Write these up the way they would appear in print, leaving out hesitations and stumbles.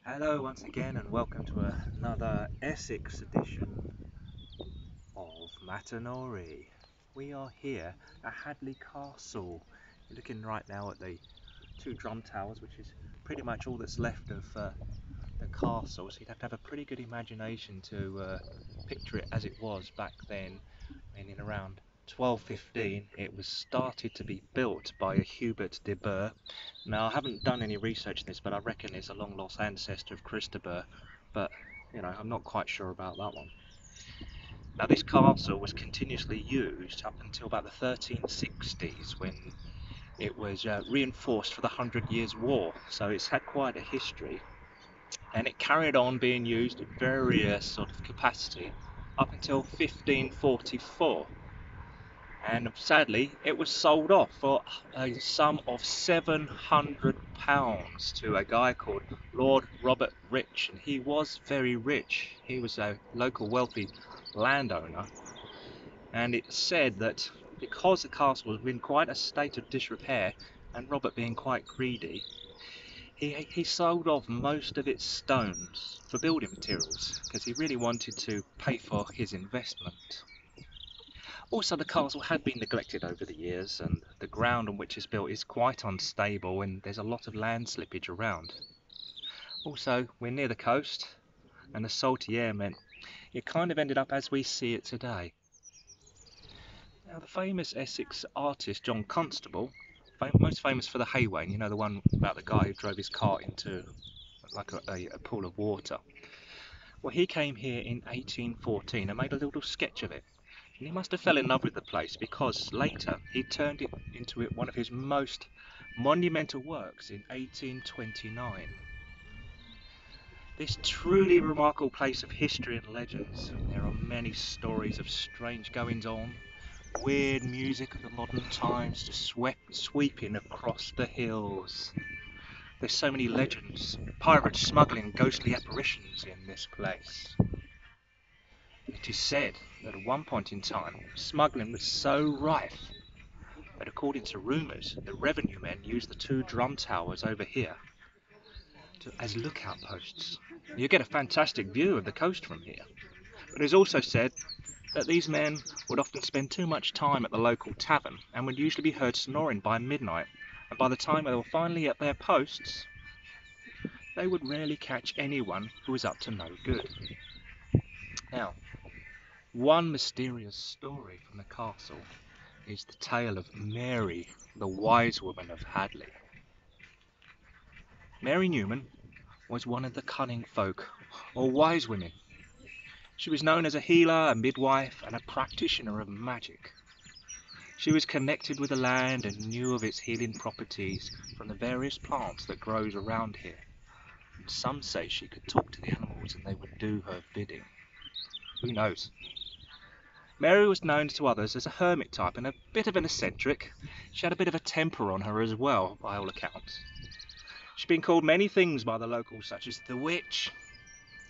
Hello once again and welcome to another Essex edition of Mattanory. We are here at Hadleigh Castle. You're looking right now at the two drum towers, which is pretty much all that's left of the castle, so you'd have to have a pretty good imagination to picture it as it was back then. I mean, in around 1215 it was started to be built by a Hubert de Burgh. Now, I haven't done any research on this, but I reckon it's a long lost ancestor of Christopher, but I'm not quite sure about that one. Now, this castle was continuously used up until about the 1360s when it was reinforced for the Hundred Years' War, so it's had quite a history, and it carried on being used at various sort of capacity up until 1544, and sadly it was sold off for a sum of £700 to a guy called Lord Robert Rich, and he was very rich. He was a local wealthy landowner, and it's said that because the castle was in quite a state of disrepair, and Robert being quite greedy, he sold off most of its stones for building materials because he really wanted to pay for his investment. Also, the castle had been neglected over the years, and the ground on which it's built is quite unstable, and there's a lot of land slippage around. Also, we're near the coast, and the salty air meant it kind of ended up as we see it today. Now, the famous Essex artist John Constable, most famous for the Haywain, the one about the guy who drove his cart into like a pool of water. Well, he came here in 1814 and made a little sketch of it. And he must have fell in love with the place because later he turned it into one of his most monumental works in 1829. This truly remarkable place of history and legends. There are many stories of strange goings on, weird music of the modern times just sweeping across the hills. There's so many legends, pirates smuggling ghostly apparitions in this place. It is said that at one point in time, smuggling was so rife that according to rumours, the revenue men used the two drum towers over here as lookout posts. You get a fantastic view of the coast from here. But it is also said that these men would often spend too much time at the local tavern and would usually be heard snoring by midnight, and by the time they were finally at their posts, they would rarely catch anyone who was up to no good. Now, one mysterious story from the castle is the tale of Mary, the wise woman of Hadleigh. Mary Newman was one of the cunning folk, or wise women. She was known as a healer, a midwife, and a practitioner of magic. She was connected with the land and knew of its healing properties from the various plants that grows around here. And some say she could talk to the animals and they would do her bidding. Who knows? Mary was known to others as a hermit type and a bit of an eccentric. She had a bit of a temper on her as well, by all accounts. She's been called many things by the locals, such as the Witch,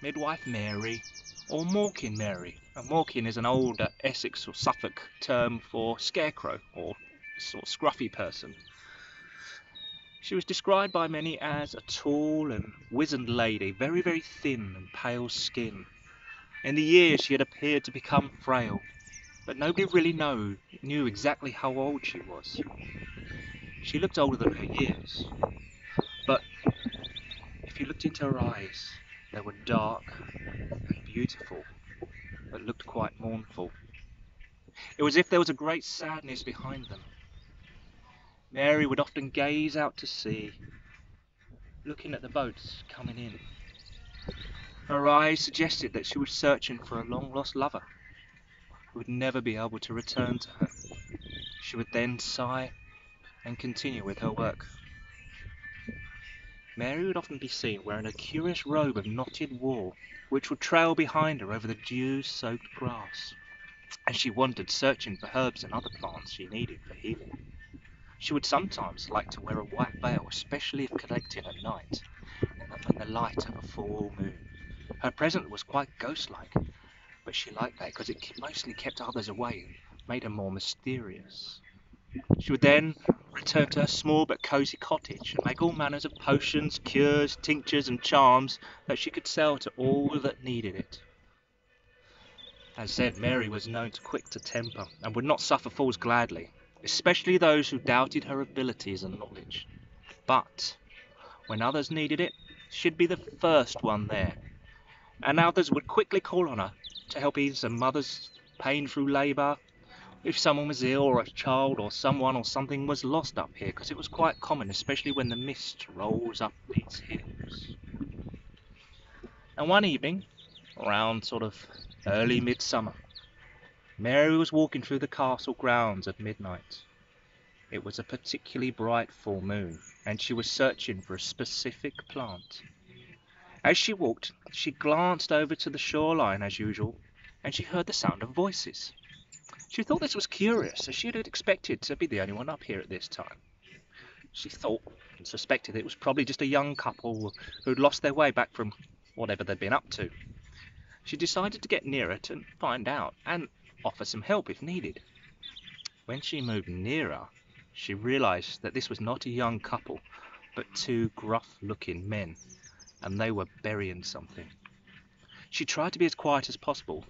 Midwife Mary, or Mawkin Mary. And Mawkin is an old Essex or Suffolk term for scarecrow, or sort of scruffy person. She was described by many as a tall and wizened lady, very, very thin and pale skin. In the years she had appeared to become frail, but nobody really knew exactly how old she was. She looked older than her years, but if you looked into her eyes, they were dark and beautiful, but looked quite mournful. It was as if there was a great sadness behind them. Mary would often gaze out to sea, looking at the boats coming in. Her eyes suggested that she was searching for a long-lost lover who would never be able to return to her. She would then sigh and continue with her work. Mary would often be seen wearing a curious robe of knotted wool, which would trail behind her over the dew-soaked grass, as she wandered searching for herbs and other plants she needed for healing. She would sometimes like to wear a white veil, especially if collecting at night, in the light of a full moon. Her presence was quite ghost-like, but she liked that because it mostly kept others away and made her more mysterious. She would then return to her small but cosy cottage and make all manners of potions, cures, tinctures and charms that she could sell to all that needed it. As said, Mary was known to quick to temper and would not suffer fools gladly, especially those who doubted her abilities and knowledge. But when others needed it, she'd be the first one there, and others would quickly call on her to help ease a mother's pain through labour, if someone was ill or a child or someone or something was lost up here, because it was quite common, especially when the mist rolls up these hills. And one evening, around sort of early midsummer, Mary was walking through the castle grounds at midnight. It was a particularly bright full moon, and she was searching for a specific plant. As she walked, she glanced over to the shoreline as usual, and she heard the sound of voices. She thought this was curious, as she had expected to be the only one up here at this time. She thought and suspected it was probably just a young couple who'd lost their way back from whatever they'd been up to. She decided to get near it and find out, and offer some help if needed. When she moved nearer, she realised that this was not a young couple, but two gruff-looking men, and they were burying something. She tried to be as quiet as possible,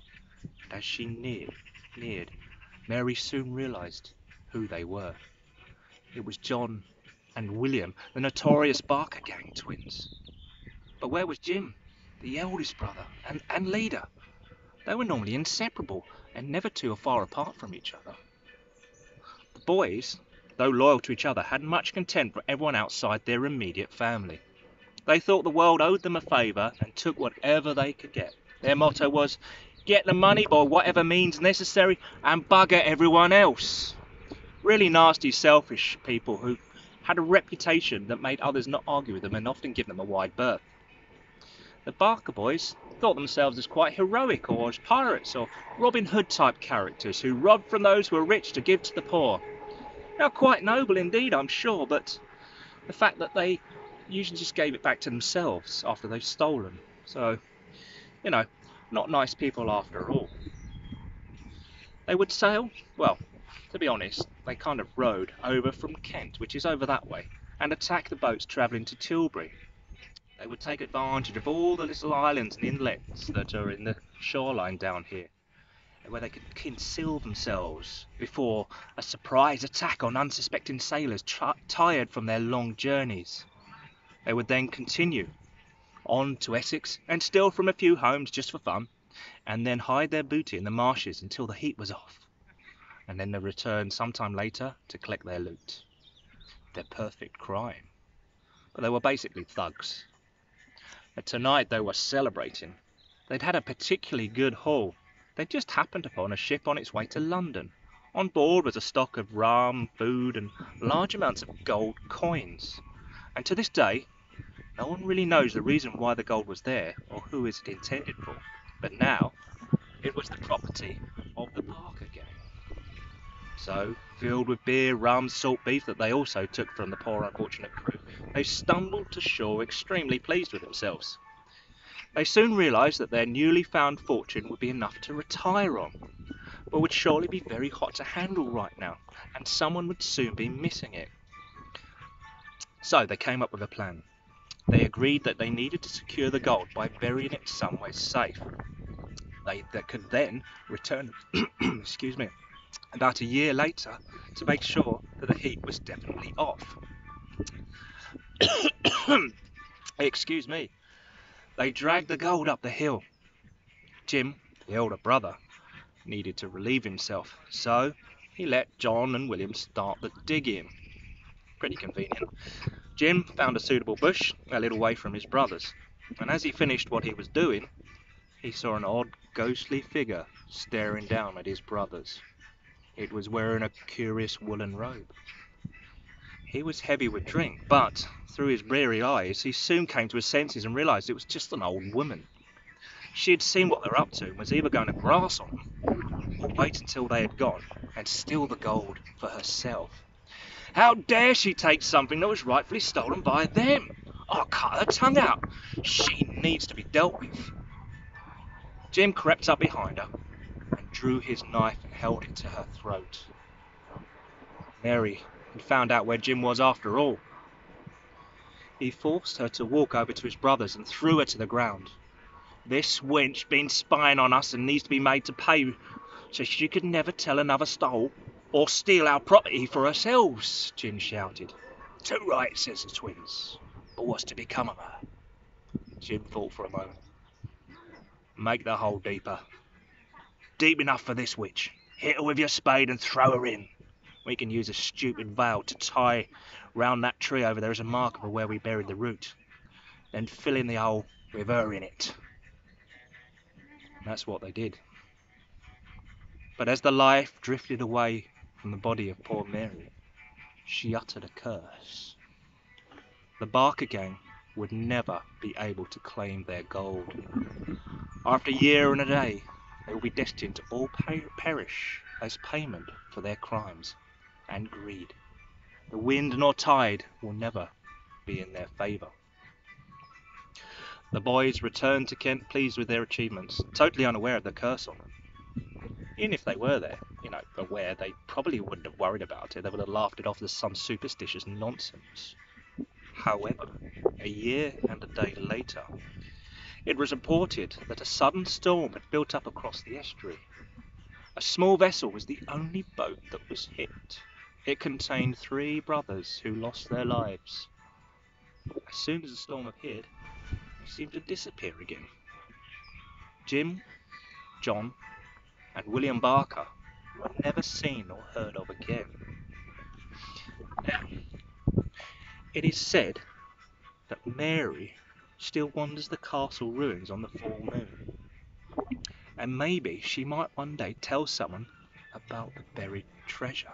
but as she neared, Mary soon realised who they were. It was John and William, the notorious Barker gang twins. But where was Jim, the eldest brother and leader? They were normally inseparable and never too far apart from each other. The boys, though loyal to each other, had much contempt for everyone outside their immediate family. They thought the world owed them a favour and took whatever they could get. Their motto was, "Get the money by whatever means necessary and bugger everyone else." Really nasty, selfish people who had a reputation that made others not argue with them and often give them a wide berth. The Barker boys thought themselves as quite heroic, or as pirates or Robin Hood type characters who robbed from those who were rich to give to the poor. Now, quite noble indeed, I'm sure, but the fact that they usually just gave it back to themselves after they've stolen. So, not nice people after all. They would sail, well, to be honest, they kind of rowed over from Kent, which is over that way, and attack the boats travelling to Tilbury. They would take advantage of all the little islands and inlets that are in the shoreline down here, where they could conceal themselves before a surprise attack on unsuspecting sailors tired from their long journeys. They would then continue on to Essex and steal from a few homes just for fun, and then hide their booty in the marshes until the heat was off, and then they returned sometime later to collect their loot. Their perfect crime. But they were basically thugs. And tonight they were celebrating. They'd had a particularly good haul. They'd just happened upon a ship on its way to London. On board was a stock of rum, food, and large amounts of gold coins. And to this day, no one really knows the reason why the gold was there, or who is it intended for. But now, it was the property of the Barker gang. So, filled with beer, rum, salt beef that they also took from the poor unfortunate crew, they stumbled to shore extremely pleased with themselves. They soon realised that their newly found fortune would be enough to retire on, but would surely be very hot to handle right now, and someone would soon be missing it. So they came up with a plan. They agreed that they needed to secure the gold by burying it somewhere safe. They could then return excuse me, about a year later to make sure that the heat was definitely off. Excuse me. They dragged the gold up the hill. Jim, the elder brother, needed to relieve himself, so he let John and William start the digging. Pretty convenient. Jim found a suitable bush a little way from his brothers, and as he finished what he was doing, he saw an odd, ghostly figure staring down at his brothers. It was wearing a curious woolen robe. He was heavy with drink, but through his bleary eyes, he soon came to his senses and realised it was just an old woman. She had seen what they were up to and was either going to grass on them, or wait until they had gone and steal the gold for herself. How dare she take something that was rightfully stolen by them? I'll cut her tongue out. She needs to be dealt with. Jim crept up behind her and drew his knife and held it to her throat. Mary and found out where Jim was after all. He forced her to walk over to his brothers and threw her to the ground. "This wench been spying on us and needs to be made to pay so she could never tell another stole or steal our property for herself," Jim shouted. "Too right," says the twins. "But what's to become of her?" Jim thought for a moment. "Make the hole deeper. Deep enough for this witch. Hit her with your spade and throw her in. We can use a stupid veil to tie round that tree over there as a marker of where we buried the root. Then fill in the hole with her in it." And that's what they did. But as the life drifted away from the body of poor Mary, she uttered a curse. The Barker gang would never be able to claim their gold. After a year and a day, they will be destined to all perish as payment for their crimes and greed. The wind nor tide will never be in their favour. The boys returned to Kent pleased with their achievements, totally unaware of the curse on them. Even if they were there, aware, they probably wouldn't have worried about it. They would have laughed it off as some superstitious nonsense. However, a year and a day later, it was reported that a sudden storm had built up across the estuary. A small vessel was the only boat that was hit. It contained 3 brothers who lost their lives. As soon as the storm appeared, they seemed to disappear again. Jim, John, and William Barker were never seen or heard of again. Now, it is said that Mary still wanders the castle ruins on the full moon, and maybe she might one day tell someone about the buried treasure.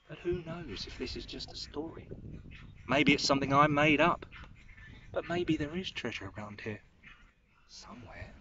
But who knows if this is just a story? Maybe it's something I made up, but maybe there is treasure around here somewhere.